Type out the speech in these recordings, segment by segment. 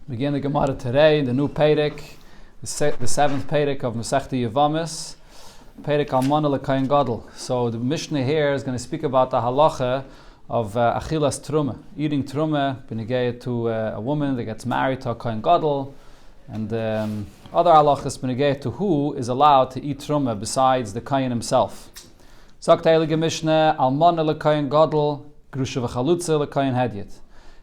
Begin the Gemara today, the new Perek, the seventh Perek of Masechta Yevamos, Perek Almana L'Kohen Gadol. So the Mishnah here is going to speak about the halacha of achilas truma, eating truma, b'negei to a woman that gets married to a Kohen Gadol, and other halachas b'negei to who is allowed to eat truma besides the Kohen himself. Sagt the Heilige Mishnah, Almana L'Kohen Gadol, Grusha v'chalutza L'Kohen Hedyet.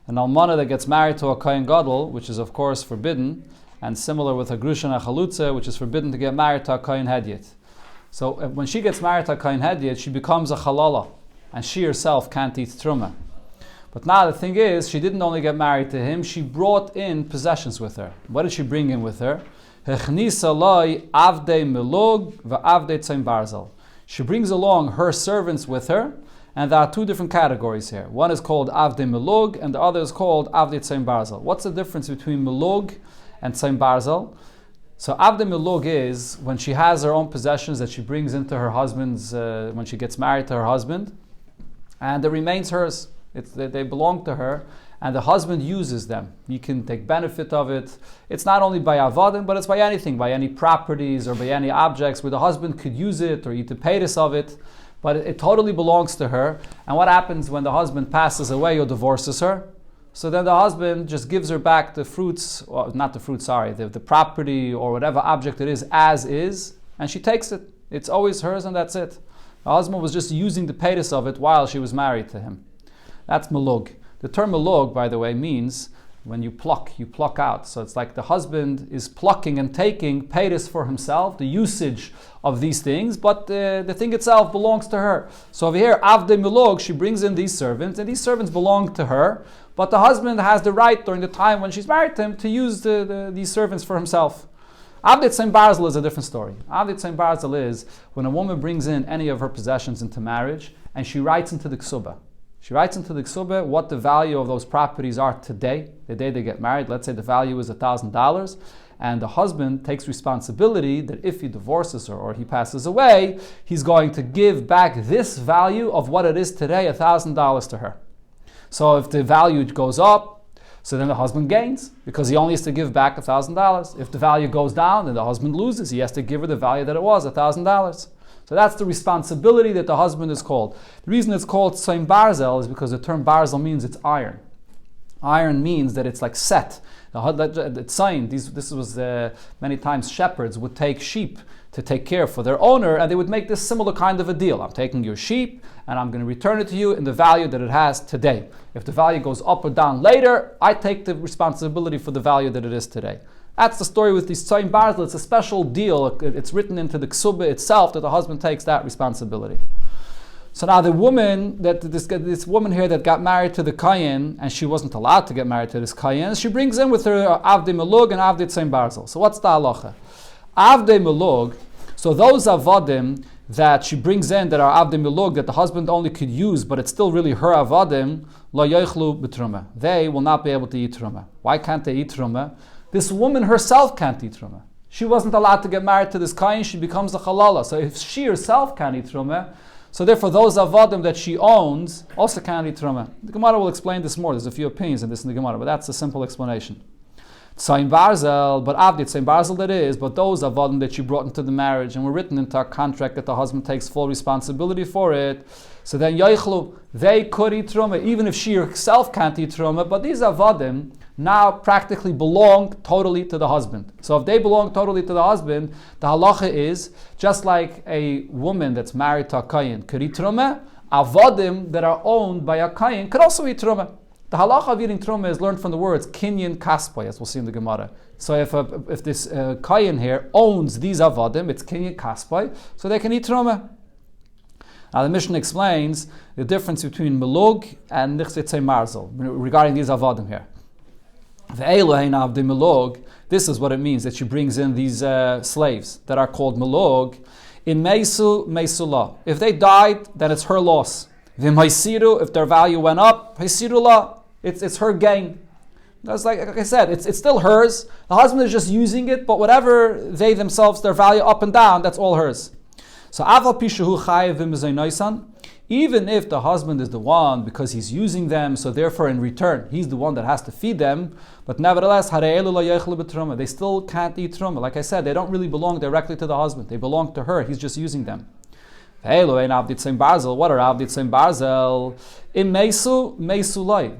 An almana that gets married to a Kohen Gadol, which is of course forbidden, and similar with a grusha and a chalutza, which is forbidden to get married to a Kohen Hedyet. So when she gets married to a Kohen Hedyet, she becomes a halala, and she herself can't eat truma. But now the thing is, she didn't only get married to him, she brought in possessions with her. What did she bring in with her? Hechnisa loi avdei milug va'avdei tzaim barzel. She brings along her servants with her, and there are two different categories here. One is called Avdei Milug, and the other is called Avdei Tzaim Barzel. What's the difference between Milug and Tzaim Barzel? So Avdei Milug is when she has her own possessions that she brings into her husband's, when she gets married to her husband, and it remains hers. They belong to her, and the husband uses them. You can take benefit of it. It's not only by avodim, but it's by anything, by any properties or by any objects where the husband could use it or eat the paytas of it. But it totally belongs to her. And what happens when the husband passes away or divorces her? So then the husband just gives her back the fruits, or not the fruits, sorry, the property or whatever object it is, as is, and she takes it. It's always hers and that's it. The husband was just using the paytas of it while she was married to him. That's milug. The term milug, by the way, means when you pluck out. So it's like the husband is plucking and taking paytas for himself, the usage of these things, but the thing itself belongs to her. So over here, Avdei Milug, she brings in these servants, and these servants belong to her, but the husband has the right during the time when she's married to him to use these servants for himself. Avdei Tzaim Barzel is a different story. Avdei Tzaim Barzel is when a woman brings in any of her possessions into marriage, and she writes into the ksubah. She writes into the ksubah what the value of those properties are today, the day they get married. Let's say the value is $1,000, and the husband takes responsibility that if he divorces her or he passes away, he's going to give back this value of what it is today, $1,000 to her. So if the value goes up, so then the husband gains because he only has to give back $1,000. If the value goes down, then the husband loses. He has to give her the value that it was, $1,000. So that's the responsibility that the husband is called. The reason it's called Tzaim Barzel is because the term Barzel means it's iron. Iron means that it's like set. It's sign. This was many times shepherds would take sheep to take care for their owner, and they would make this similar kind of a deal. I'm taking your sheep, and I'm going to return it to you in the value that it has today. If the value goes up or down later, I take the responsibility for the value that it is today. That's the story with these Tzaim Barzel. It's a special deal. It's written into the ksubah itself that the husband takes that responsibility. So now the woman, this woman here that got married to the Kohen, and she wasn't allowed to get married to this Kohen, she brings in with her Avdei Milug and Avdei Tzaim Barzel. So what's the halacha? Avdei Milug, so those avodim that she brings in that are Avdei Milug, that the husband only could use, but it's still really her avodim, lo yochlu b'truma. They will not be able to eat truma. Why can't they eat truma? This woman herself can't eat truma. She wasn't allowed to get married to this Kohen, she becomes a halala. So if she herself can't eat truma, so therefore those avodim that she owns also can't eat truma. The Gemara will explain this more. There's a few opinions in this in the Gemara, but that's a simple explanation. Tzaim Barzel, but Avdei Tzaim Barzel that is, but those avodim that she brought into the marriage and were written into a contract that the husband takes full responsibility for it, so then yoichlu, they could eat truma, even if she herself can't eat truma, but these avodim now practically belong totally to the husband. So if they belong totally to the husband, the halacha is, just like a woman that's married to a Kohen could eat truma, avodim that are owned by a Kohen could also eat truma. The halacha of eating truma is learned from the words kinyan kaspai, as we'll see in the Gemara. So if this Kohen here owns these avodim, it's kinyan kaspai, so they can eat truma. Now the Mishnah explains the difference between milug and nichse tzaim barzel regarding these avodim here. This is what it means that she brings in these slaves that are called milug. In meisu meisula, if they died, then it's her loss. If their value went up, it's her gain. That's like I said, it's still hers. The husband is just using it, but whatever they themselves, their value up and down, that's all hers. So aval pishahu chayev v'mezaynoisan, even if the husband is the one, because he's using them, so therefore in return, he's the one that has to feed them, but nevertheless, they still can't eat truma. Like I said, they don't really belong directly to the husband. They belong to her. He's just using them. What are avdit barzel? In mesu.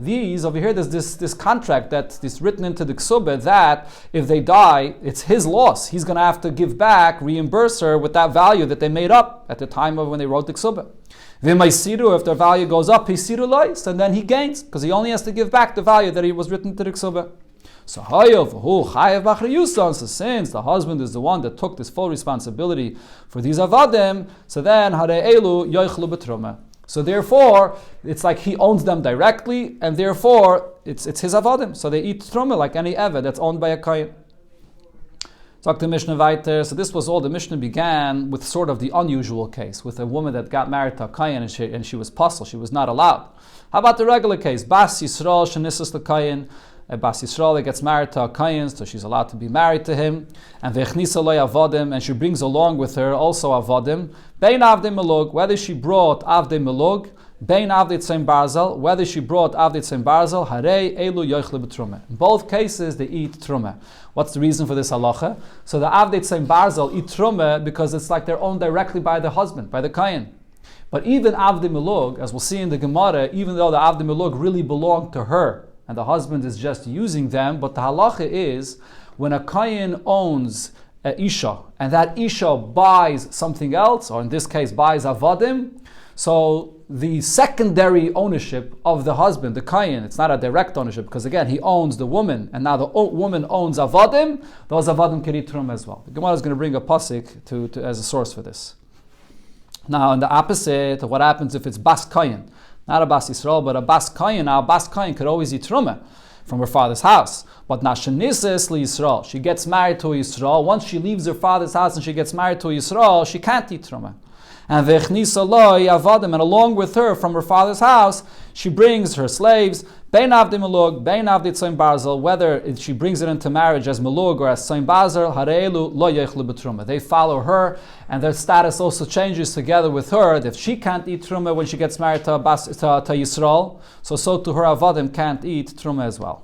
These over here, there's this contract that is written into the ksubah that if they die, it's his loss. He's going to have to give back, reimburse her with that value that they made up at the time of when they wrote the ksubah. If their value goes up, hisiru lois, and then he gains because he only has to give back the value that he was written to the ksubah. So since the husband is the one that took this full responsibility for these avadim, so then so therefore it's like he owns them directly, and therefore it's his avadim. So they eat truma like any eved that's owned by a kohen. Talk to Mishnah weiter. So this was all. The Mishnah began with sort of the unusual case, with a woman that got married to a kohen and she was puzzled. She was not allowed. How about the regular case? Bas Yisrael shenisas l'kohen. A Bas Yisrael that gets married to a kohen, so she's allowed to be married to him. And vechnisa loy avodim, and she brings along with her also avodim. Bein avdei melug, whether she brought avdei melug, bein avdei tzem barzel, whether she brought avdei tzem barzel, harei elu yoichle b'trumah. In both cases, they eat trumah. What's the reason for this halacha? So the avdei tzem barzel eat trumah because it's like they're owned directly by the husband, by the kohen. But even avdei melug, as we'll see in the Gemara, even though the avdei melug really belonged to her, and the husband is just using them, but the halacha is when a kohen owns a isha, and that isha buys something else, or in this case buys avadim, so the secondary ownership of the husband, the kohen, it's not a direct ownership, because again, he owns the woman, and now the woman owns avadim, those avadim can eat trum as well. The Gemara is going to bring a pasuk to as a source for this. Now, in the opposite, what happens if it's bas kohen? Not a Bas Yisrael, but a Bas Kohen. Now, a Bas Kohen could always eat Truma from her father's house. But Nashanisis li Yisrael, she gets married to a Yisrael. Once she leaves her father's house and she gets married to a Yisrael, she can't eat Truma. And Vechnisa loy avadim, and along with her from her father's house, she brings her slaves, Bein avdi melug, bein avdi tzoim barzel, whether she brings it into marriage as melug or as tzoim barzel, hareelu lo yechle b'truma. They follow her, and their status also changes together with her. If she can't eat truma when she gets married to Yisrael, so to her avadim can't eat truma as well.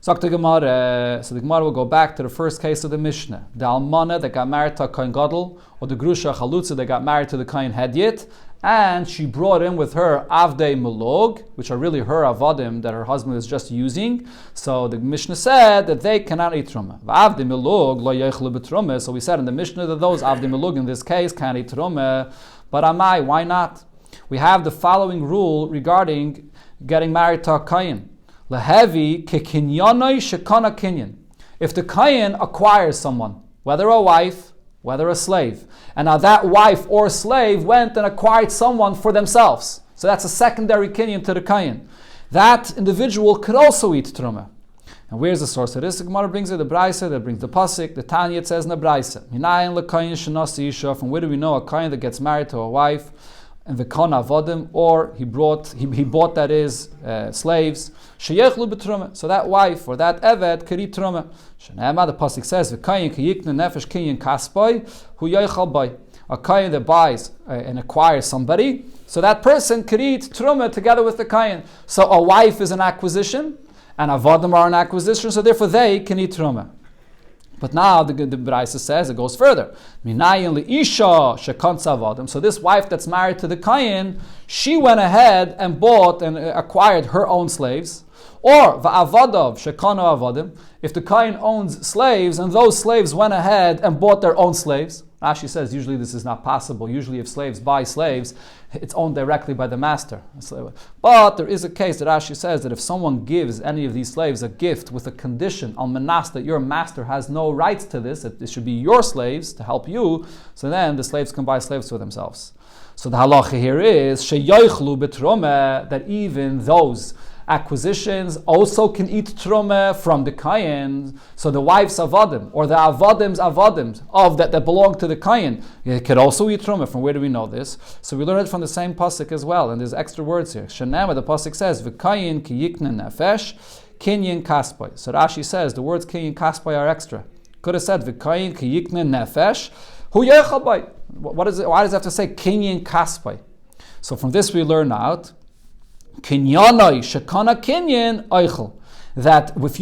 So the Gemara will go back to the first case of the Mishnah. The Almana that got married to a Kohen Gadol, or the Grusha Chalutza that got married to the Kohen Hedyet, and she brought in with her Avdei Melog, which are really her Avadim that her husband is just using. So the Mishnah said that they cannot eat Truma. Avdei Melog lo yechle b'truma. So we said in the Mishnah that those Avdei Melog in this case can't eat Truma. But Amai, why not? We have the following rule regarding getting married to a Kohen. Lehevi kekinyanoi shekana kinyan. If the kohen acquires someone, whether a wife, whether a slave, and now that wife or slave went and acquired someone for themselves, so that's a secondary kinyan to the kohen, that individual could also eat truma. And where's the source of this? The Gemara brings it, the Braisa, that brings the pasuk, the Tanya, it says in the Braisa, Minayin lekohen shenasi isha. From where do we know a kohen that gets married to a wife, and the kon avodim, or he bought that is slaves, sheyechlu b'truma. So that wife or that eved could eat truma. Shenema, the pasuk says, v'kayin kiyikne nefesh kinyan kaspoy hu yochal boy. A kohen that buys and acquires somebody, so that person could eat truma together with the kohen. So a wife is an acquisition, and avodim are an acquisition, so therefore they can eat truma. But now the Braisa says it goes further. So this wife that's married to the kohen, she went ahead and bought and acquired her own slaves. Or va'avadav shekano avadim, if the kohen owns slaves and those slaves went ahead and bought their own slaves. Rashi says usually this is not possible. Usually if slaves buy slaves, it's owned directly by the master. But there is a case that Rashi says that if someone gives any of these slaves a gift with a condition, al manas, that your master has no rights to this, that it should be your slaves to help you, so then the slaves can buy slaves for themselves. So the halacha here is sheyoichlu b'trumah, that even those acquisitions also can eat truma from the kohen. So the wife's avadim, or the avadim's of that belong to the kohen, it could also eat truma. From where do we know this? So we learn it from the same pasuk as well, and there's extra words here. Shenema, the pasuk says, v'kohen ki yikne nefesh kinyan kaspoy. So Rashi says the words kinyan kaspoy are extra. Could have said v'kohen ki yikne nefesh hu yechal boy. What is it? Why does it have to say kinyan kaspoy? So from this we learn out, kinyanai shekana kinyan eichel, that if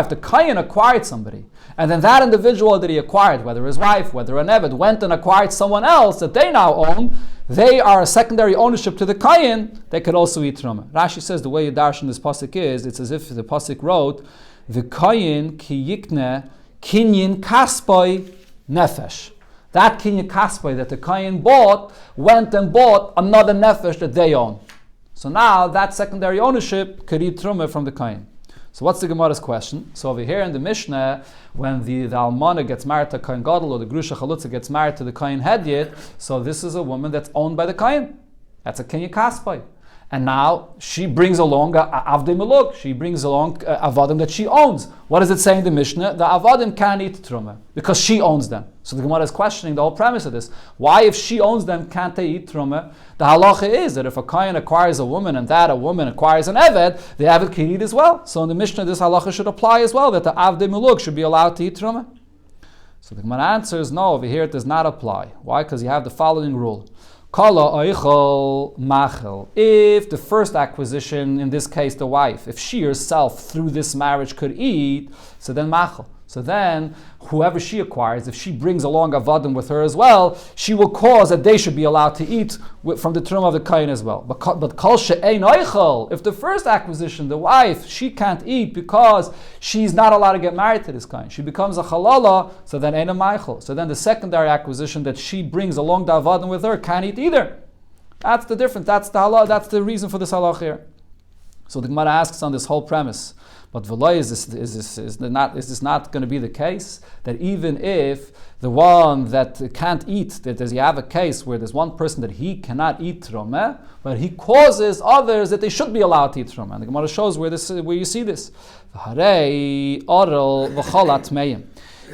the Kayin acquired somebody, and then that individual that he acquired, whether his wife, whether an Eved, went and acquired someone else that they now own, they are a secondary ownership to the Kayin, they could also eat Truma. Rashi says the way you darshan this pasuk is, it's as if the pasuk wrote, the Kayin ki yikne kinyan kaspoi nefesh. That kinyan kaspoi that the Kayin bought, went and bought another nefesh that they own. So now that secondary ownership could eat Truma from the Kayin. So what's the Gemara's question? So over here in the Mishnah, when the Almana gets married to Kohen Gadol, or the Grusha Chalutza gets married to the Kohen Hedyet, so this is a woman that's owned by the Kohen. That's a Kinyan Kaspai. And now she brings along a Avdei Melug. She brings along Avadim that she owns. What does it say in the Mishnah? The Avadim can't eat Truma because she owns them. So the Gemara is questioning the whole premise of this. Why, if she owns them, can't they eat Truma? The halacha is that if a Kohen acquires a woman and that a woman acquires an Eved, the Eved can eat as well. So in the Mishnah, this halacha should apply as well, that the Avdei Melug should be allowed to eat Truma. So the Gemara answers, no, over here it does not apply. Why? Because you have the following rule. Kala oichel machel. If the first acquisition, in this case the wife, if she herself through this marriage could eat, so then machel. So then, whoever she acquires, if she brings along avadim with her as well, she will cause that they should be allowed to eat from the term of the kain as well. But kol she'ein oichel, if the first acquisition, the wife, she can't eat because she's not allowed to get married to this kain, she becomes a halala, so then ein a meichel. So then the secondary acquisition that she brings along the avadim with her can't eat either. That's the difference. That's the halal. That's the reason for this halach here. So the Gemara asks on this whole premise. But v'lo, is this not going to be the case? That even if the one that can't eat, that you have a case where there's one person that he cannot eat trumah, but he causes others that they should be allowed to eat trumah. And the Gemara shows where you see this.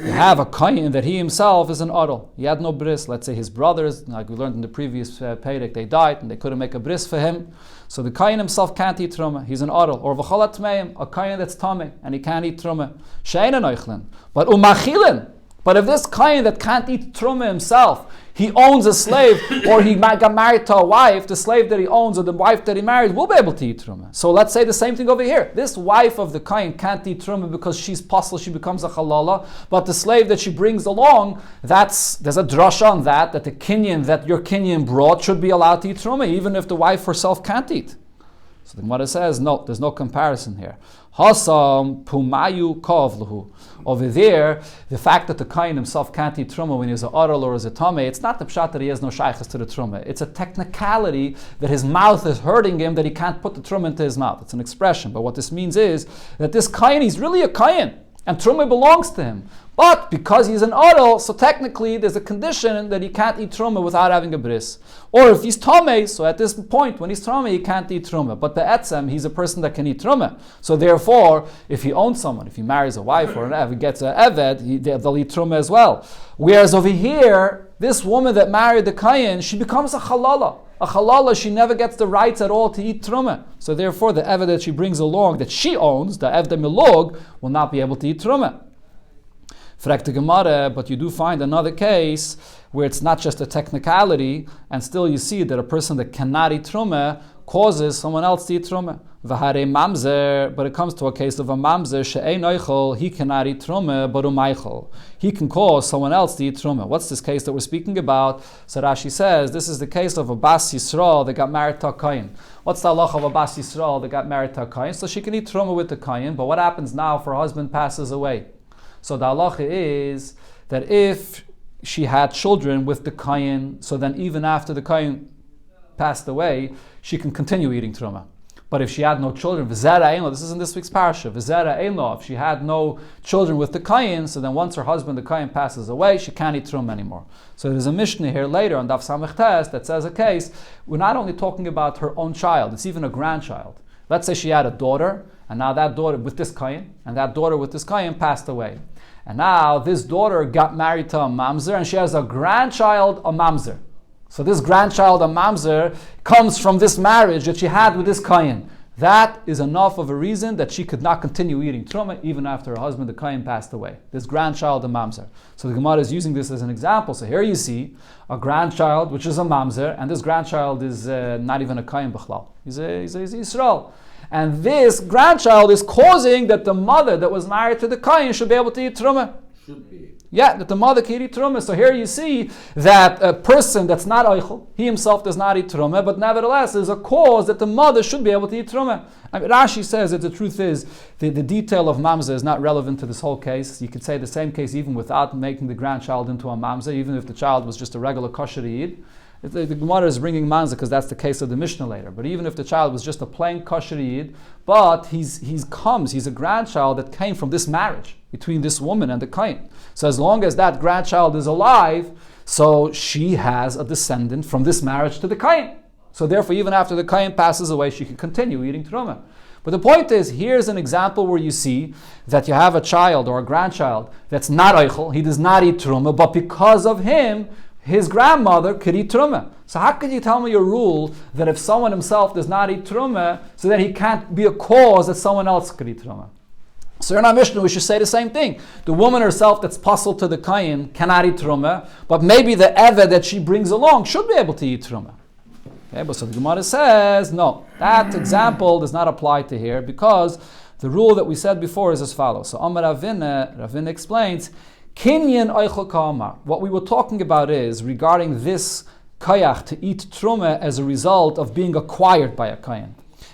You have a kohen that he himself is an adol. He had no bris. Let's say his brothers, like we learned in the previous perek, they died and they couldn't make a bris for him. So the kohen himself can't eat truma. He's an adol. Or v'cholat tmeim, a kohen that's tameh and he can't eat truma. She'ein oichlin, but umachilin. But if this kohen that can't eat truma himself, he owns a slave, or he got married to a wife, the slave that he owns or the wife that he married will be able to eat truma. So let's say the same thing over here. This wife of the kohen can't eat truma because she's possible, she becomes a halala, but the slave that she brings along, there's a drasha on that the kinyan that your kinyan brought should be allowed to eat truma, even if the wife herself can't eat. So the Gemara says, no, there's no comparison here. Hasam pumayu kovluhu. Over there, the fact that the kohen himself can't eat truma when he's a oral or is a tameh, it's not the pshat that he has no shaykhs to the truma. It's a technicality that his mouth is hurting him, that he can't put the truma into his mouth. It's an expression. But what this means is that this kohen, he's really a kohen, and truma belongs to him. But because he's an oral, so technically there's a condition that he can't eat truma without having a bris. Or if he's tameh, so at this point when he's tameh, he can't eat truma. But the etzem, he's a person that can eat truma. So therefore, if he owns someone, if he marries a wife or an eved, gets an eved, they'll eat truma as well. Whereas over here, this woman that married the kohen, she becomes a halala. A halala, she never gets the rights at all to eat truma. So therefore, the eved that she brings along, that she owns, the eved milog, will not be able to eat truma. Frag the Gemara, but you do find another case where it's not just a technicality, and still you see that a person that cannot eat truma causes someone else to eat truma. V'harei mamzer, but it comes to a case of a mamzer she'ein oichel, he cannot eat truma, but umaichel. He can cause someone else to eat truma. What's this case that we're speaking about? So Rashi says this is the case of a bas Yisrael that got married to a kohen. What's the halach of a bas Yisrael that got married to a kohen? So she can eat truma with the kohen, but what happens now if her husband passes away? So the halacha is that if she had children with the kohen, so then even after the kohen passed away, she can continue eating truma. But if she had no children, v'zera einlo, this is in this week's parasha, v'zera einlo, if she had no children with the kohen, so then once her husband, the kohen, passes away, she can't eat truma anymore. So there's a Mishnah here later on Daf Samech Tes that says a case, we're not only talking about her own child, it's even a grandchild. Let's say she had a daughter, and now that daughter with this kohen, and that daughter with this kohen passed away. And now this daughter got married to a mamzer, and she has a grandchild, a mamzer. So this grandchild, a mamzer, comes from this marriage that she had with this kohen. that is enough of a reason that she could not continue eating truma even after her husband, the Kayin, passed away. This grandchild, the mamzer. So the Gemara is using this as an example. So here you see a grandchild, which is a mamzer, and this grandchild is not even a Kayin b'chlal. He's Yisrael. And this grandchild is causing that the mother that was married to the Kayin should be able to eat truma. Should be. Yeah, that the mother can eat truma. So here you see that a person that's not oichel, he himself does not eat truma, but nevertheless there's a cause that the mother should be able to eat truma. I mean, Rashi says that the truth is the detail of mamzer is not relevant to this whole case. You could say the same case even without making the grandchild into a mamzer, even if the child was just a regular kosher yid. The Gemara is bringing mamzer because that's the case of the Mishnah later. But even if the child was just a plain kosher yid, but he's a grandchild that came from this marriage between this woman and the Kayin. So as long as that grandchild is alive, so she has a descendant from this marriage to the Kayin. So therefore, even after the Kayin passes away, she can continue eating truma. But the point is, here's an example where you see that you have a child or a grandchild that's not oichel, he does not eat truma, but because of him, his grandmother could eat truma. So how could you tell me a rule that if someone himself does not eat truma, so that he can't be a cause that someone else could eat truma? So in our Mishnah, we should say the same thing. The woman herself that's puzzled to the Kayin cannot eat truma, but maybe the eved that she brings along should be able to eat truma. Okay, but so the Gemara says, no, that example does not apply to here because the rule that we said before is as follows. So Amar Ravina explains, Kinyan oichel ka'amar. What we were talking about is regarding this kayach to eat truma as a result of being acquired by a kayin.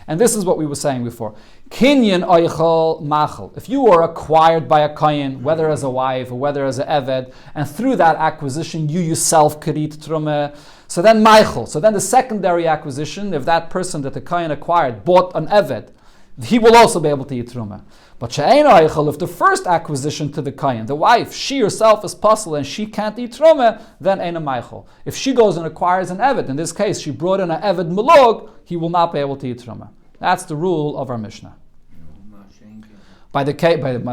And this is what we were saying before. Kinyan oichel machel. If you were acquired by a kayin, whether as a wife or whether as an eved, and through that acquisition you yourself could eat truma, so then machel. So then the secondary acquisition, if that person that the kayin acquired bought an eved, he will also be able to eat truma. But she'ein oichel, if the first acquisition to the kayin, the wife, she herself is puzzled and she can't eat truma, then ein a meichel. If she goes and acquires an eved, in this case she brought in an eved melog, he will not be able to eat truma. That's the rule of our Mishnah. On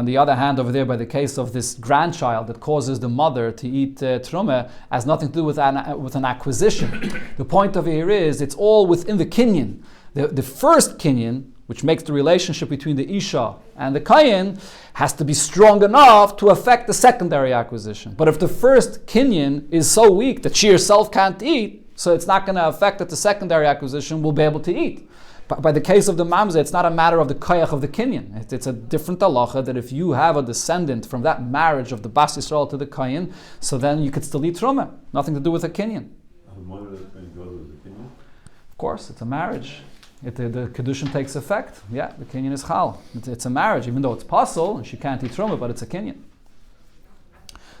the other hand, over there, by the case of this grandchild that causes the mother to eat truma, has nothing to do with an acquisition. The point of here is it's all within the kinyan. The first kinyan, which makes the relationship between the Isha and the Kayin, has to be strong enough to affect the secondary acquisition. But if the first Kinyan is so weak that she herself can't eat, so it's not going to affect that the secondary acquisition will be able to eat. But by the case of the Mamza, it's not a matter of the Kayach of the Kinyan. It's a different halacha that if you have a descendant from that marriage of the Bas Yisrael to the Kayin, so then you could still eat Truma. Nothing to do with a Kinyan. Of course, it's a marriage. The Kedushin takes effect. Yeah, the Kinyan is Chal. It's a marriage, even though it's possible, and she can't eat Truma, but it's a Kinyan.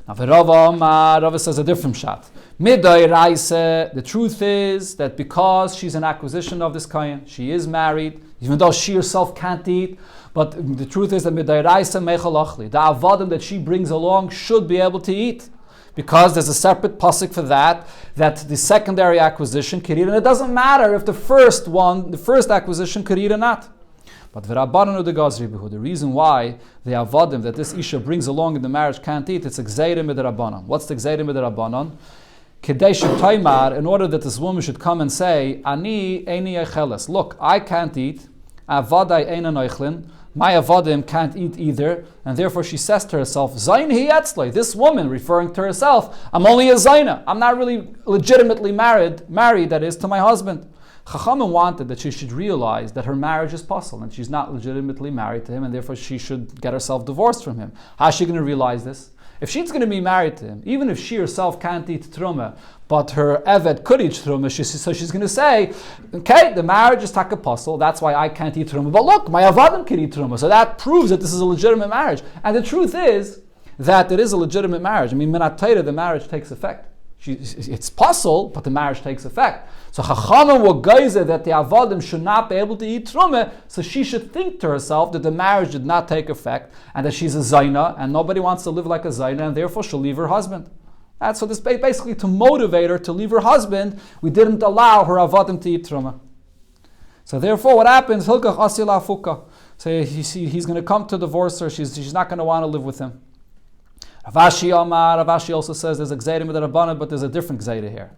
Now, Rava says a different shot. Midday Raise, the truth is that because she's an acquisition of this Kayin, she is married, even though she herself can't eat, but the truth is that Midday Raise Mechalachli, the Avadim that she brings along should be able to eat. Because there's a separate pasuk for that the secondary acquisition could eat, and it doesn't matter if the first acquisition could eat or not. But the reason why the avodim that this isha brings along in the marriage can't eat, it's a gzeirim midrabanan. What's the gzeirim midrabanan? Kedei taimar, in order that this woman should come and say, Ani eini echeles. Look, I can't eat. Avadai eina noichlin. My avodim can't eat either, and therefore she says to herself, Zayin hi etzloi. This woman, referring to herself, I'm only a zayna. I'm not really legitimately married, that is, to my husband. Chachamim wanted that she should realize that her marriage is possible, and she's not legitimately married to him, and therefore she should get herself divorced from him. How's she going to realize this? If she's going to be married to him, even if she herself can't eat truma, but her eved could eat truma, so she's going to say, okay, the marriage is takaposel, that's why I can't eat truma. But look, my avadim can eat truma, so that proves that this is a legitimate marriage. And the truth is that it is a legitimate marriage. I mean, minat Torah, the marriage takes effect. It's possible, but the marriage takes effect. So Chachamim were geyser that the Avadim should not be able to eat Trumah, so she should think to herself that the marriage did not take effect, and that she's a Zaina, and nobody wants to live like a Zaina, and therefore she'll leave her husband. That's so this basically to motivate her to leave her husband, we didn't allow her Avadim to eat Trumah. So therefore what happens, Hilkach Asila Fuka. So he's going to come to divorce her, she's not going to want to live with him. Ravashi also says there's a Gzeira Midrabanan, but there's a different Gzeira here.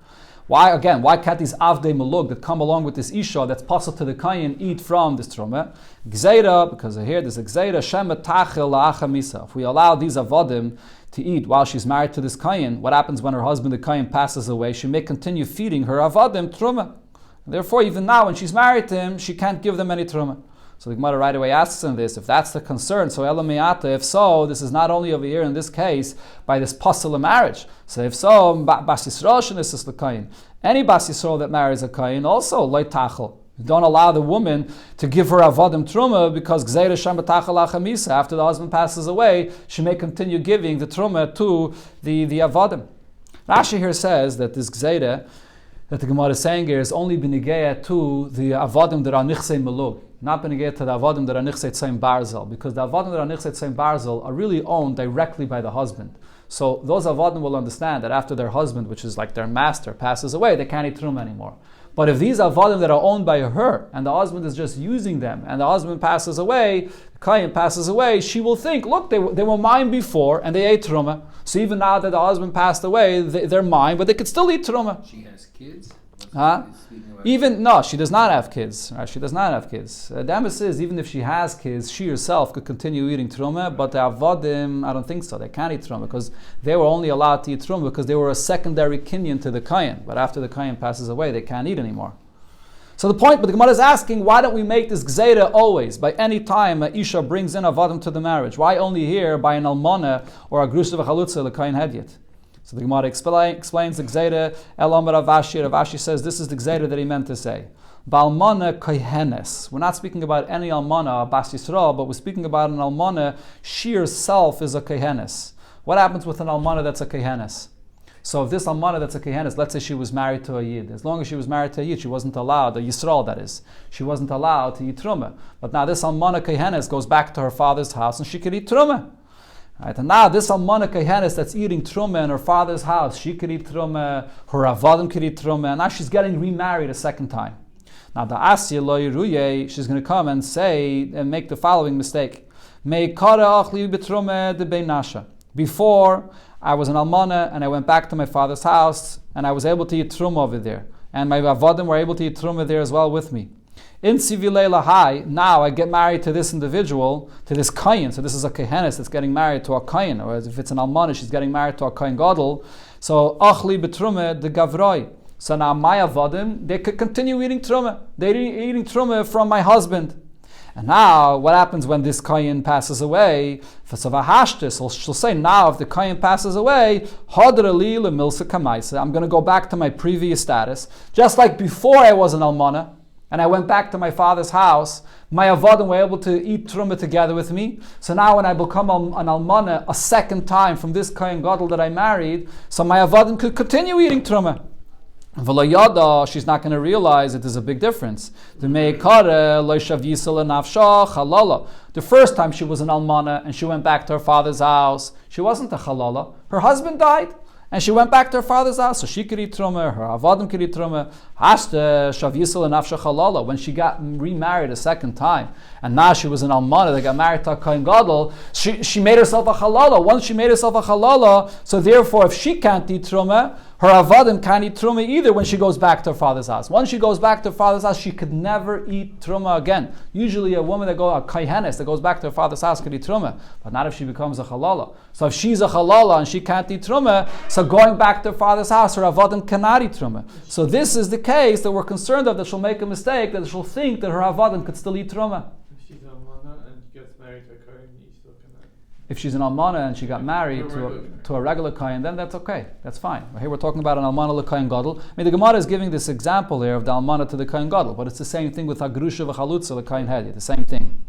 Why can't these avdei malug that come along with this isha that's possible to the kayin eat from this truma? Gzeira, because here there's a gzeira, shemet tachil la'acha misa. If we allow these avodim to eat while she's married to this kayin, what happens when her husband, the kayin, passes away? She may continue feeding her avodim truma. Therefore, even now when she's married to him, she can't give them any truma. So the Gemara right away asks in this, if that's the concern, so elamiyata, if so, this is not only over here in this case by this pasala marriage. So if so, bas yisrael shenisas l'kayin. Any bas yisrael that marries a kayin also loy tachel. Don't allow the woman to give her avodim truma because gzeira shem b'tachel achamisa. After the husband passes away, she may continue giving the truma to the avodim. Rashi here says that this gzeira that the Gemara is saying here is only b'nigeya to the avodim that are nichsei melug, not b'nigeya to the avodim that are nichsei tzayim barzel, because the avodim that are nichsei tzayim barzel are really owned directly by the husband. So those avodim will understand that after their husband, which is like their master, passes away, they can't eat truma anymore. But if these avodim that are owned by her, and the husband is just using them, and the husband passes away, the kayin passes away, she will think, look, they were mine before, and they ate truma. So even now that the husband passed away, they're mine, but they could still eat truma. She has kids? Even, no, she does not have kids. Right? She does not have kids. The emphasis is, even if she has kids, she herself could continue eating truma, but the avodim, I don't think so. They can't eat truma, because they were only allowed to eat truma because they were a secondary kinyan to the kayin. But after the kayin passes away, they can't eat anymore. So the point, but the Gemara is asking, why don't we make this gzeira always, by any time a isha brings in avodim to the marriage? Why only here by an almana or a grusha v'chalutza l'kayin hedyet? So the Gemara explains the gzeira. Elam Rav Ashi says this is the gzeira that he meant to say. Balmana kohenes. We're not speaking about any almana bas Yisrael, but we're speaking about an almana. She herself is a kohenes. What happens with an almana that's a kohenes? So if this almana that's a kohenes, let's say she was married to a yid. As long as she was married to a yid, she wasn't allowed, a Yisrael that is, she wasn't allowed to eat truma. But now this almana kohenes goes back to her father's house and she could eat truma. Right, and now this almana kohenes that's eating truma in her father's house, she could eat truma, her avodim could eat truma, and now she's getting remarried a second time. Now the asya lo yiruye, she's going to come and say and make the following mistake: Meikara achli betruma de beinasha. Before I was an almana and I went back to my father's house and I was able to eat truma over there, and my avodim were able to eat truma there as well with me. In Sivilei Lahai, now I get married to this individual, to this kayin. So this is a kohenes that's getting married to a kayin, or if it's an almana, she's getting married to a kayin gadol. So achli betrume de gavroi. So now my avodim, they could continue eating truma. They're eating truma from my husband. And now, what happens when this kayin passes away? So she'll say, now if the kayin passes away, I'm going to go back to my previous status. Just like before I was an almana, and I went back to my father's house, my avodim were able to eat truma together with me. So now when I become an almana a second time from this kayin gadol that I married, so my avodim could continue eating truma. V'lo she's not going to realize that there's a big difference. The first time she was an almana and she went back to her father's house, she wasn't a halala. Her husband died. And she went back to her father's house, so she could eat truma, her avodim could eat truma. When she got remarried a second time, and now she was an almana that got married to a kohen gadol, she made herself a halala. Once she made herself a halala, so therefore if she can't eat truma, her avodim can't eat truma either when she goes back to her father's house. Once she goes back to her father's house, she could never eat truma again. Usually a woman a kohenes that goes back to her father's house could eat truma, but not if she becomes a halala. So if she's a halala and she can't eat truma, so going back to her father's house, her avodim cannot eat truma. So this is the case that we're concerned of, that she'll make a mistake, that she'll think that her avodim could still eat truma. If she's an almana and gets married to a kohen, you still cannot. If she's an almana and she got married to a regular kohen, then that's okay. That's fine. Here we're talking about an almana l'kohen gadol. I mean, the Gemara is giving this example here of the almana to the kohen gadol, but it's the same thing with agrusha v'chalutza l'kohen hedyet. The same thing.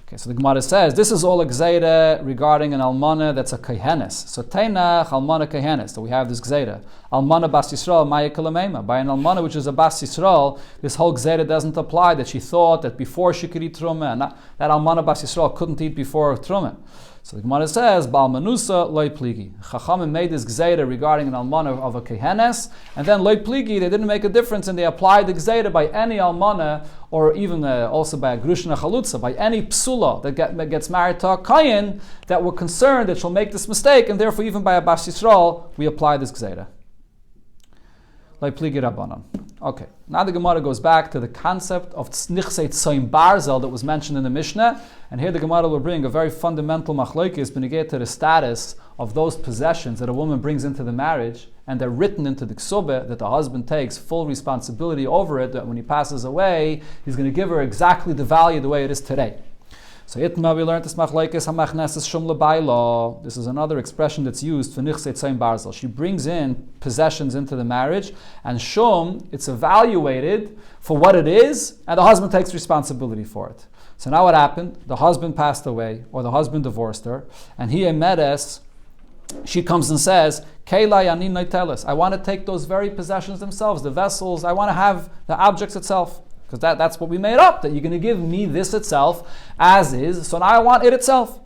Okay, so the Gemara says this is all a gzeira regarding an almana that's a kohenes. So teinach almana kohenes. So we have this gzeira. Almana bas Yisrael maya kalamema. By an almana which is a bas Yisrael, this whole gzeira doesn't apply. That she thought that before she could eat truma, and that almana bas Yisrael couldn't eat before truma. So the Gemara says, Bal Manusa loy pligi. Chachamim made this gzeira regarding an almana of a kohenes, and then loy pligi, they didn't make a difference, and they applied the gzeira by any almana, or even also by a grushna chalutza, by any psula that gets married to a kayin, that were concerned that she'll make this mistake, and therefore even by a bas Yisrael, we apply this gzeira. like pligi rabbanon. Okay, now the Gemara goes back to the concept of tznichsei tzoyim barzel that was mentioned in the Mishnah, and here the Gemara will bring a very fundamental machlokes beneged to the status of those possessions that a woman brings into the marriage, and they're written into the ksubah that the husband takes full responsibility over it, that when he passes away, he's going to give her exactly the value the way it is today. So Itma, we learned this machlokes hamachneses shum lebaylo. This is another expression that's used for nichsei tzoyim barzel. She brings in possessions into the marriage, and shum, it's evaluated for what it is, and the husband takes responsibility for it. So now what happened? The husband passed away, or the husband divorced her, and he emedes, she comes and says, Keila yanin naiteles, I want to take those very possessions themselves, the vessels, I want to have the objects itself. Because that's what we made up, that you're going to give me this itself as is, so now I want it itself.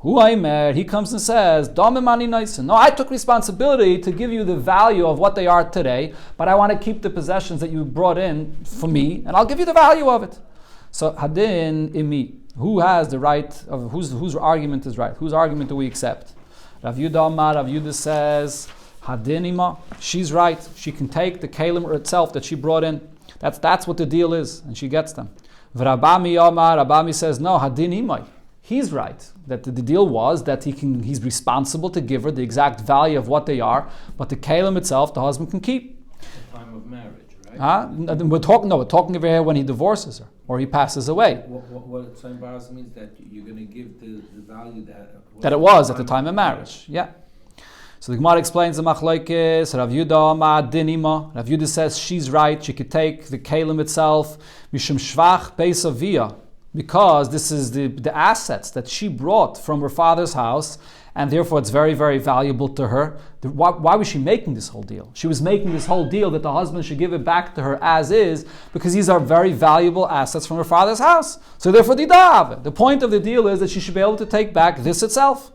He comes and says, no, I took responsibility to give you the value of what they are today, but I want to keep the possessions that you brought in for me, and I'll give you the value of it. So hadin imi, who has the right of whose argument is right? Whose argument do we accept? Rav Yudah says, hadin ima, she's right. She can take the kalim itself that she brought in. That's what the deal is, and she gets them. Rabami says, no, hadin imai. He's right, that the deal was that he's responsible to give her the exact value of what they are, but the kalim itself, the husband can keep. At the time of marriage, right? We're talking over here when he divorces her, or he passes away. What Tzayim Baraz means that you're going to give the value that it was at the time of marriage, yeah. So the Gemara explains the machlokes. Rav Yudah ma dinima. Rav Yudah says she's right. She could take the kalim itself, mishum shvach beis avia, because this is the assets that she brought from her father's house, and therefore it's very, very valuable to her. Why was she making this whole deal? She was making this whole deal that the husband should give it back to her as is, because these are very valuable assets from her father's house. So therefore the point of the deal is that she should be able to take back this itself.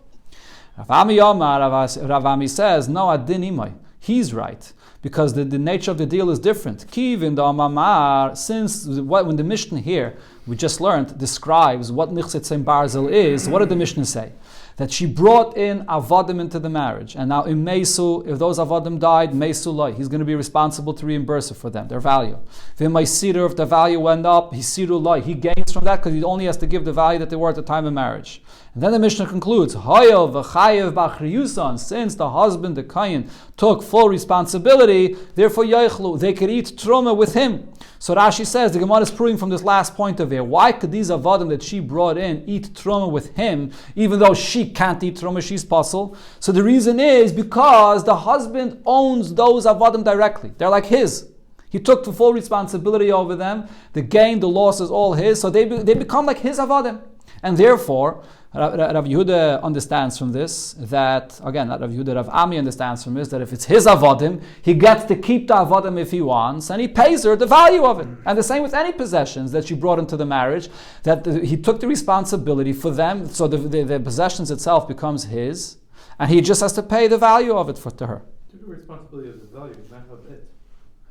Ravami says, no, adin imai. He's right, because the nature of the deal is different. Kivin da mamar, since when the Mishnah here, we just learned, describes what nichsei tzoyim barzel is, what did the Mishnah say? That she brought in avodim into the marriage, and now in Meisu, if those avodim died, Meisu loy, he's going to be responsible to reimburse her for them, their value. If the value went up, he siru loy, he gains from that because he only has to give the value that they were at the time of marriage. And then the Mishnah concludes, Hoyel v'chayev b'achriyusan, since the husband, the kayin, took full responsibility, therefore yaichlu, they could eat truma with him. So Rashi says, the Gemara is proving from this last point of here, why could these avodim that she brought in eat truma with him, even though she can't eat truma, she's puzzle? So the reason is because the husband owns those avodim directly. They're like his. He took the full responsibility over them. The gain, the loss is all his. So they become like his avodim. And therefore, Rav Yehuda understands from this that, again, not Rav Yehuda, Rav Ami understands from this that if it's his avodim, he gets to keep the avodim if he wants, and he pays her the value of it. And the same with any possessions that she brought into the marriage, that he took the responsibility for them, so the possessions itself becomes his, and he just has to pay the value of it to her. He took the responsibility of the value, not of it.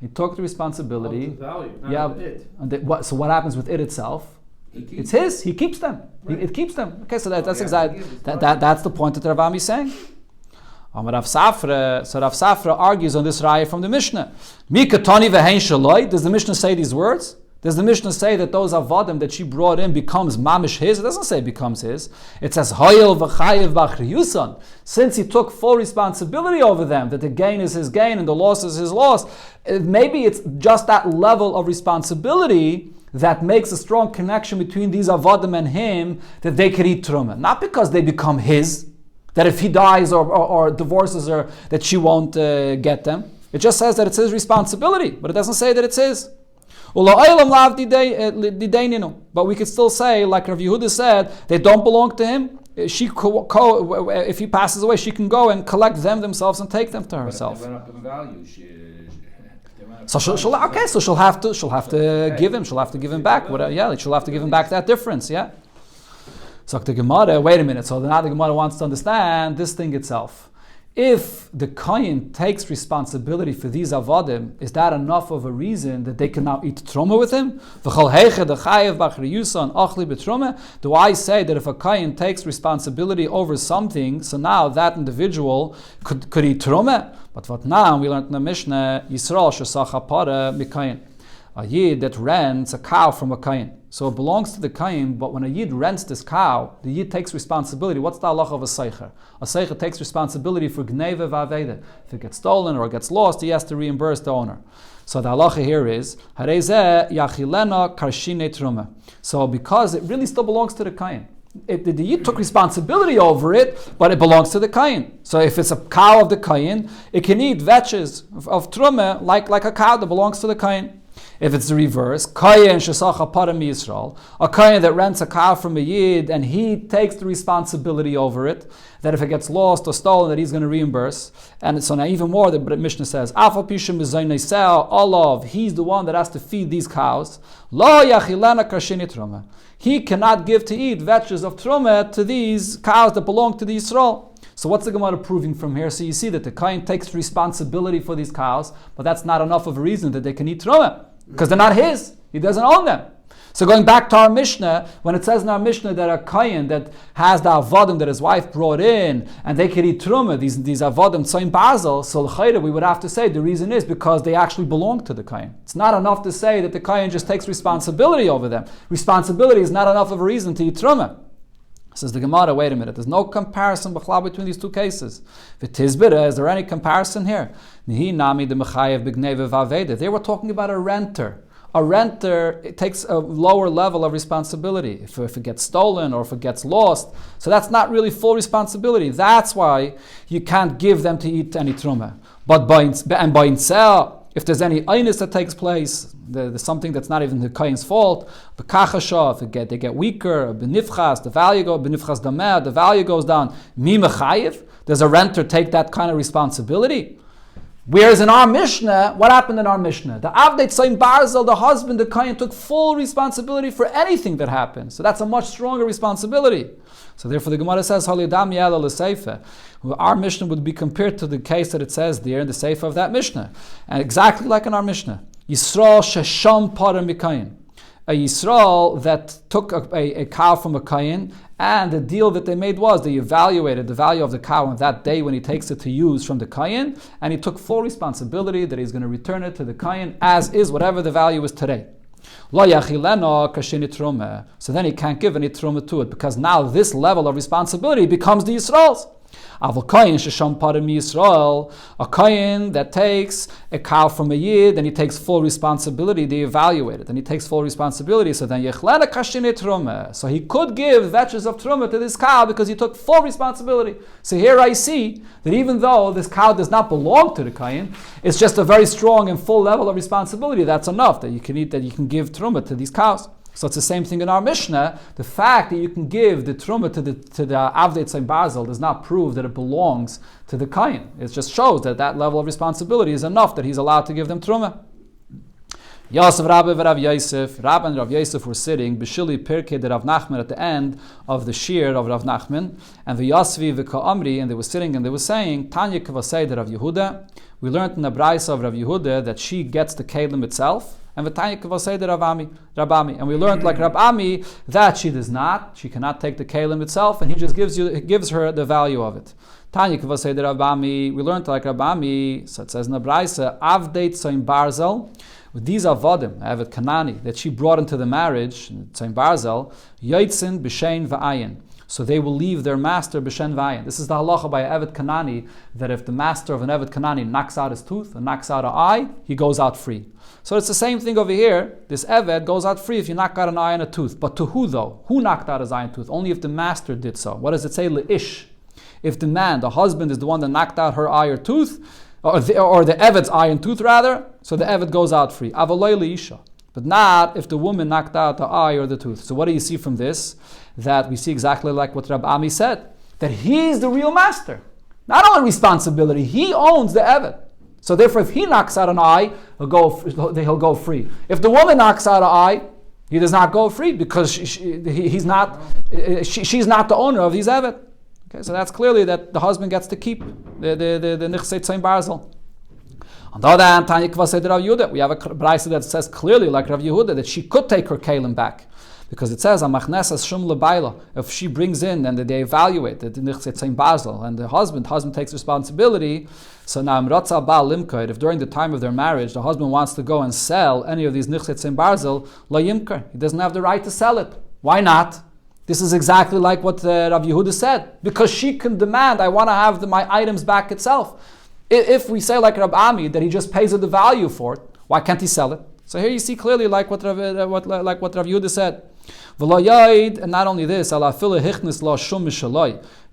He took the responsibility. Of the value, not of it. And so what happens with it itself? It's his. He keeps them. Right. It keeps them. Okay, so that's exactly that's the point that Rav Ami is saying. So Rav Safra argues on this raya from the Mishnah. Does the Mishnah say these words? Does the Mishnah say that those avodim that she brought in becomes mamish his? It doesn't say becomes his. It says hoyel v'chayev b'achriyusan. Since he took full responsibility over them, that the gain is his gain and the loss is his loss. Maybe it's just that level of responsibility that makes a strong connection between these avodim and him, that they could eat truma. Not because they become his, that if he dies or divorces her, that she won't get them. It just says that it's his responsibility, but it doesn't say that it's his. But we could still say, like Rav Yehuda said, they don't belong to him. If he passes away, she can go and collect them themselves and take them to herself. But if they went up in value, So she'll have to give him. She'll have to give him back. She'll have to give him back that difference. Yeah. So the Gemara, wait a minute. So now the Gemara wants to understand this thing itself. if the Kohen takes responsibility for these avodim, is that enough of a reason that they can now eat truma with him? Do I say that if a Kohen takes responsibility over something, so now that individual could eat truma? But what now we learned in the Mishnah, Yisrael shesacha para mikayin, a yid that rents a cow from a Kohen. So it belongs to the Kohen, but when a Yid rents this cow, the Yid takes responsibility. What's the halacha of a seicher? A seicher takes responsibility for gneva v'aveda. If it gets stolen or it gets lost, he has to reimburse the owner. So the halacha here is, harezeh yachilena karshine truma. So because it really still belongs to the Kohen. The Yid took responsibility over it, but it belongs to the Kohen. So if it's a cow of the Kohen, it can eat vetches of truma like a cow that belongs to the Kohen. If it's the reverse, Kohen shesacha para Yisrael, a Kohen that rents a cow from a Yid and he takes the responsibility over it, that if it gets lost or stolen, that he's going to reimburse. And so now even more, the Mishnah says, Afal pishim b'zaynei olav, he's the one that has to feed these cows. Lo yachilena karshini truma. He cannot give to eat vetches of truma to these cows that belong to the Yisrael. So what's the Gemara proving from here? So you see that the Kohen takes responsibility for these cows, but that's not enough of a reason that they can eat truma, because they're not his. He doesn't own them. So going back to our Mishnah, when it says in our Mishnah that a Kohen that has the avodim that his wife brought in, and they could eat truma, these avodim tzoyin basil, so l'chayda, we would have to say the reason is because they actually belong to the Kohen. It's not enough to say that the Kohen just takes responsibility over them. Responsibility is not enough of a reason to eat truma. Says the Gemara, wait a minute, there's no comparison between these two cases. V'tizbira, is there any comparison here? They were talking about a renter. A renter, it takes a lower level of responsibility if it gets stolen or if it gets lost. So that's not really full responsibility. That's why you can't give them to eat any truma. But by itself, if there's any einus that takes place, there's something that's not even the Kohen's fault, if they get weaker, benifchas, the value goes, benifchas dameh, the value goes down. Mi mechayiv, does a renter take that kind of responsibility? Whereas in our Mishnah, what happened in our Mishnah? The Avdei Tzayin Barzel, the husband, the Kohen, took full responsibility for anything that happened. So that's a much stronger responsibility. So therefore the Gemara says, Halidam Yala L'Seifa. Our Mishnah would be compared to the case that it says there in the Seifa of that Mishnah. And exactly like in our Mishnah. Yisrael Shesham Param Mikayin. A Yisrael that took a cow from a Kohen, and the deal that they made was they evaluated the value of the cow on that day when he takes it to use from the Kohen, and he took full responsibility that he's going to return it to the Kohen as is, whatever the value is today. So then he can't give any truma to it, because now this level of responsibility becomes the Yisrael's. A Kohen that takes a cow from a Yid and he takes full responsibility, they evaluate it and he takes full responsibility, so then so he could give vetches of truma to this cow because he took full responsibility. So here I see that even though this cow does not belong to the Kohen, it's just a very strong and full level of responsibility. That's enough that you can eat, that you can give truma to these cows. So it's the same thing in our Mishnah. The fact that you can give the truma to the Avdei Tzayin Barzel does not prove that it belongs to the Kohen. It just shows that that level of responsibility is enough that he's allowed to give them truma. Yosef Rabbi and Rav Yosef. Rabbi and Rav Yosef were sitting b'shili pirkei de Rav Nachman at the end of the shiur of Rav Nachman, and the Yosvi v'ka'amri, and they were sitting and they were saying, Tanya kavasei de Rav Yehuda. We learned in the Braisa of Rav Yehuda that she gets the kelim itself. And V'tanya kavasei de Rabami, and we learned like Rabami that she does not, she cannot take the kelim itself, and he just gives her the value of it. Tanya kavasei de Rabami, we learned like Rabami, so it says in the Braisa, Avdei Tzayin Barzel, with these avodim, Evet Kanani, that she brought into the marriage, Tzayin Barzel, Yotzin b'shein v'ayin. So they will leave their master b'shen v'ayin. This is the halacha by Evet Kanani, that if the master of an Evet Kanani knocks out his tooth and knocks out an eye, he goes out free. So it's the same thing over here. This Evet goes out free if you knock out an eye and a tooth. But to who though? Who knocked out his eye and tooth? Only if the master did so. What does it say? Le'ish. If the man, the husband, is the one that knocked out her eye or tooth, or the Evet's eye and tooth rather, so the Evet goes out free. Avaloi le'isha. But not if the woman knocked out the eye or the tooth. So what do you see from this? That we see exactly like what Rab Ami said, that he's the real master. Not only responsibility, he owns the Evet. So therefore, if he knocks out an eye, he'll go free. If the woman knocks out an eye, he does not go free because she's not the owner of these Evet. Okay, so that's clearly that the husband gets to keep. the Nichsei Tzayin Barzel. On the other hand, Tanya Kvasei Rav Yehuda, we have a brayso that says clearly, like Rav Yehuda, that she could take her kalim back. Because it says, Amachnesas Shum Lebaila, if she brings in and they evaluate the Nichsei Tzayin Barzel, and the husband takes responsibility. So now, Imratza Baal Limkar, if during the time of their marriage, the husband wants to go and sell any of these Nichsei Tzayin Barzel, La Yimkar, he doesn't have the right to sell it. Why not? This is exactly like what Rav Yehuda said. Because she can demand, I want to have my items back itself. If we say like Rab Ami, that he just pays her the value for it, why can't he sell it? So here you see clearly like what Rav Yehuda said. And not only this, you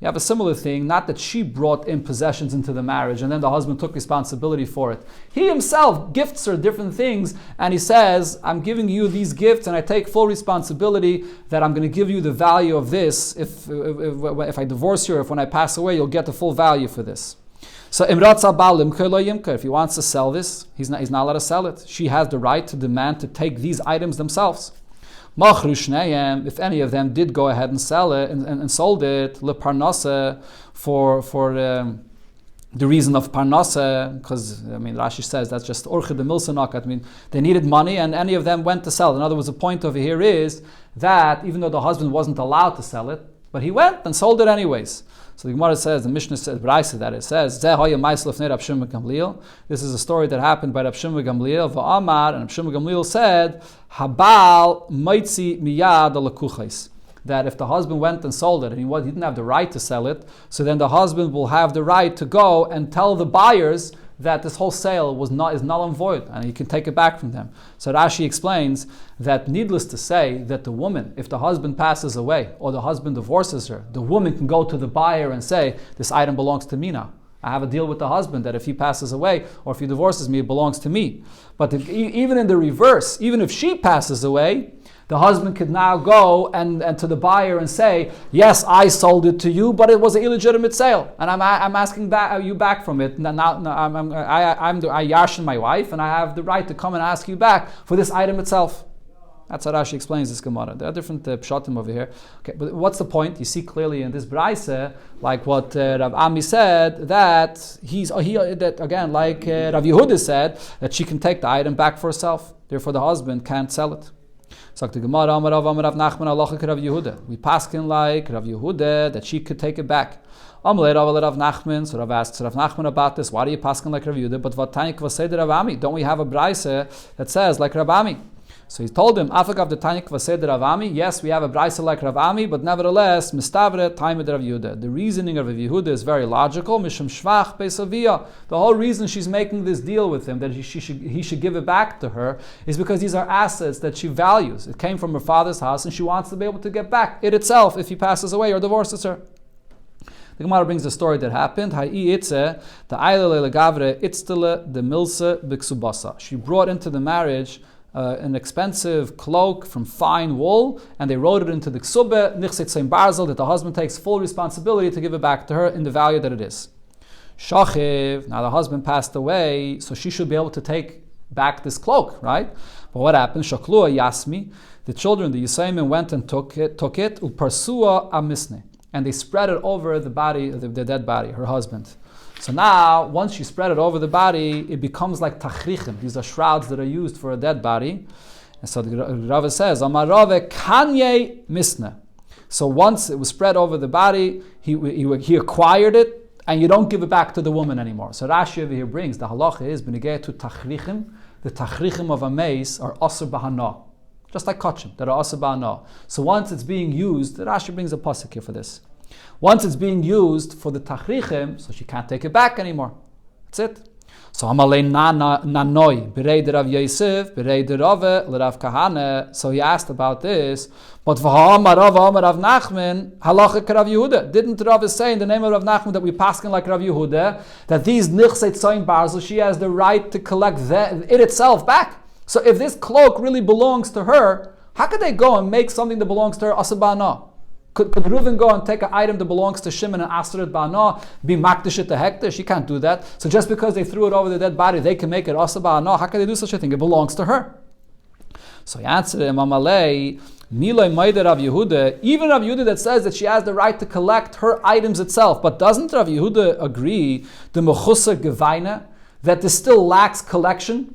have a similar thing, not that she brought in possessions into the marriage and then the husband took responsibility for it. He himself gifts her different things and he says, I'm giving you these gifts and I take full responsibility that I'm going to give you the value of this. If I divorce you or if when I pass away, you'll get the full value for this. So if he wants to sell this, he's not allowed to sell it. She has the right to demand to take these items themselves. If any of them did go ahead and sell it and sold it leparnasa for the reason of parnasa, because Rashi says that's just orchid the milsanak. They needed money, and any of them went to sell. In other words, the point over here is that even though the husband wasn't allowed to sell it, but he went and sold it anyways. So the Gemara says, the Mishnah says, that it says, this is a story that happened by Rab Shimon Gamliel, v'amar, and Rab Shimon Gamliel said, Habal maitzi miyad alakuchais, that if the husband went and sold it and he didn't have the right to sell it, so then the husband will have the right to go and tell the buyers that this whole sale is null and void, and he can take it back from them. So Rashi explains that, needless to say, that the woman, if the husband passes away or the husband divorces her, the woman can go to the buyer and say, this item belongs to me now. I have a deal with the husband that if he passes away or if he divorces me, it belongs to me. But even in the reverse, even if she passes away, the husband could now go and to the buyer and say, yes, I sold it to you, but it was an illegitimate sale, and I'm asking you back from it. Now I yashin my wife, and I have the right to come and ask you back for this item itself. That's how Rashi explains this Gemara. There are different pshatim over here. Okay, but what's the point? You see clearly in this brayse, like what Rav Ami said, that that again, like Rav Yehuda said, that she can take the item back for herself. Therefore, the husband can't sell it. So the Gemara, Amar Rav Nachman, Halacha Rav Yehuda. We paskin like Rav Yehuda that she could take it back. Amar Rav Nachman. So Rav asks Rav Nachman about this. Why do you paskin like Rav Yehuda? But v'tanya kvasei de Rav Ami. Don't we have a brayse that says like Rav Ami? So he told him, Afakav the Tanya Kvasei de Rav Ami. Yes, we have a brayse like Rav Ami, but nevertheless, mistavre time de Rav Yehuda. The reasoning of Rav Yehuda is very logical. Mishum shvach beisavia. The whole reason she's making this deal with him, that he should give it back to her, is because these are assets that she values. It came from her father's house, and she wants to be able to get back it itself if he passes away or divorces her. The Gemara brings the story that happened. She brought into the marriage an expensive cloak from fine wool, and they wrote it into the ksubah, nichsei tzayin barzel, that the husband takes full responsibility to give it back to her in the value that it is. Shachiv, now the husband passed away, so she should be able to take back this cloak, right? But what happened? Shaklua yasmi, the children, the Yisayimim, went and took it, uparsua amisne, and they spread it over the body, the dead body, her husband. So now, once she spread it over the body, it becomes like tachrichim. These are shrouds that are used for a dead body. And so the Rava says, Amar Rava kanye misna. So once it was spread over the body, he acquired it, and you don't give it back to the woman anymore. So Rashi over here brings, the halacha is, b'negei to tachrichim, the tachrichim of a mace are asur b'hana. Just like kachim, that are asur b'hana. So once it's being used, the Rashi brings a pasuk here for this. Once it's being used for the tachrichim, so she can't take it back anymore. That's it. So Amalei nanoi berei de Rav Yosef berei de Rave l'Rav Kahane. So he asked about this. But v'ha'amar Rav Nachman halacha k'Rav Yehuda. Didn't Rav say in the name of Rav Nachman that we paskin like Rav Yehuda, that these nichsei tzayin barzel, she has the right to collect it itself back. So if this cloak really belongs to her, how could they go and make something that belongs to her asabana? Could Reuven go and take an item that belongs to Shimon and Aseret Ba'ana, be makdish it to Hector? She can't do that. So just because they threw it over the dead body, they can make it Asa Ba'ana. How can they do such a thing? It belongs to her. So he answered him, Amalei, Milay Maida Rav Yehuda, even Rav Yehuda that says that she has the right to collect her items itself, but doesn't Rav Yehuda agree, the Mechusa Gevaina, that this still lacks collection?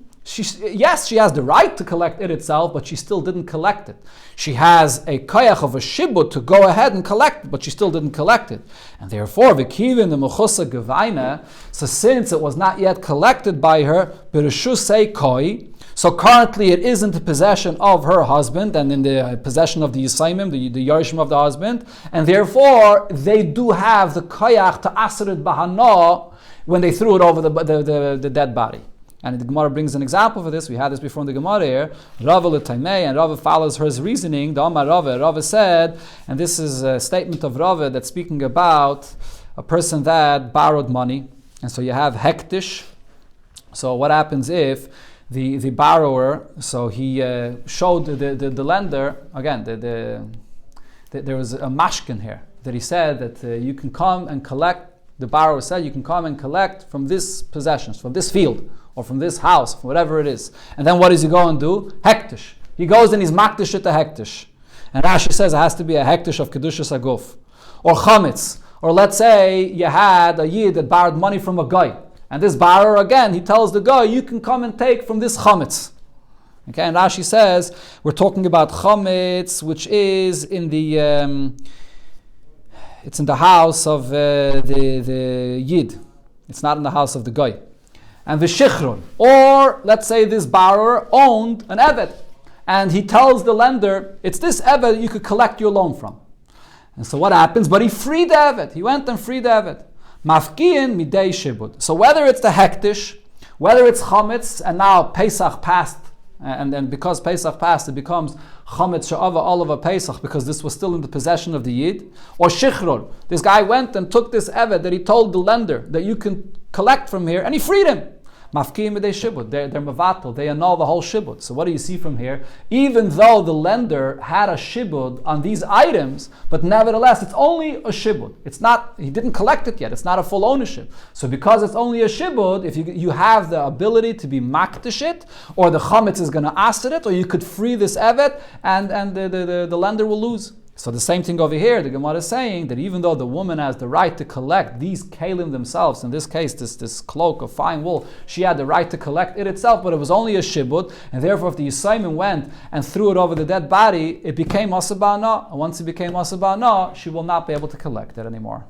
Yes, she has the right to collect it itself, but she still didn't collect it. She has a koyach of a shibud to go ahead and collect it, but she still didn't collect it. And therefore, v'kivin the mechusa gevaina, so since it was not yet collected by her, b'reshusei koi, so currently it is in the possession of her husband and in the possession of the Yisayimim, the Yarishim of the husband, and therefore they do have the koyach to aseret bahana when they threw it over the dead body. And the Gemara brings an example for this. We had this before in the Gemara here. Rava l'taimei, and Rava follows her reasoning. The Amar Rava said, and this is a statement of Rava that's speaking about a person that borrowed money. And so you have hektish. So what happens if the borrower, so he showed the lender, again, there was a mashkin here, that he said that you can come and collect, the borrower said you can come and collect from this possessions, from this field, or from this house, from whatever it is. And then what does he go and do? Hektish. He goes and he's makdish at the hektish. And Rashi says it has to be a hektish of kedushas aguf. Or chametz. Or let's say you had a yid that borrowed money from a guy. And this borrower, again, he tells the guy, you can come and take from this chametz. Okay, and Rashi says, we're talking about chametz, which is in the it's in the house of the yid. It's not in the house of the guy. And the shichrun, or let's say this borrower owned an eved, and he tells the lender, it's this eved you could collect your loan from. And so what happens? But he freed the eved. He went and freed the eved. Mafkiin midei shibud. So whether it's the hektish, whether it's chametz, and now Pesach passed, and then because Pesach passed, it becomes chametz she'ava oliva Pesach, because this was still in the possession of the yid, or shichrun. This guy went and took this eved that he told the lender that you can collect from here, and he freed him. Mafkiim b'dei shibud. They're mevatel. They annul the whole shibud. So what do you see from here? Even though the lender had a shibud on these items, but nevertheless it's only a shibud. It's not. He didn't collect it yet. It's not a full ownership. So because it's only a shibud, if you have the ability to be makdish it, or the chametz is going to aser it, or you could free this evet, and the lender will lose. So the same thing over here, the Gemara is saying that even though the woman has the right to collect these kalim themselves, in this case this cloak of fine wool, she had the right to collect it itself, but it was only a shibud, and therefore if the Yisayim went and threw it over the dead body, it became asabana, and once it became asabana, she will not be able to collect it anymore.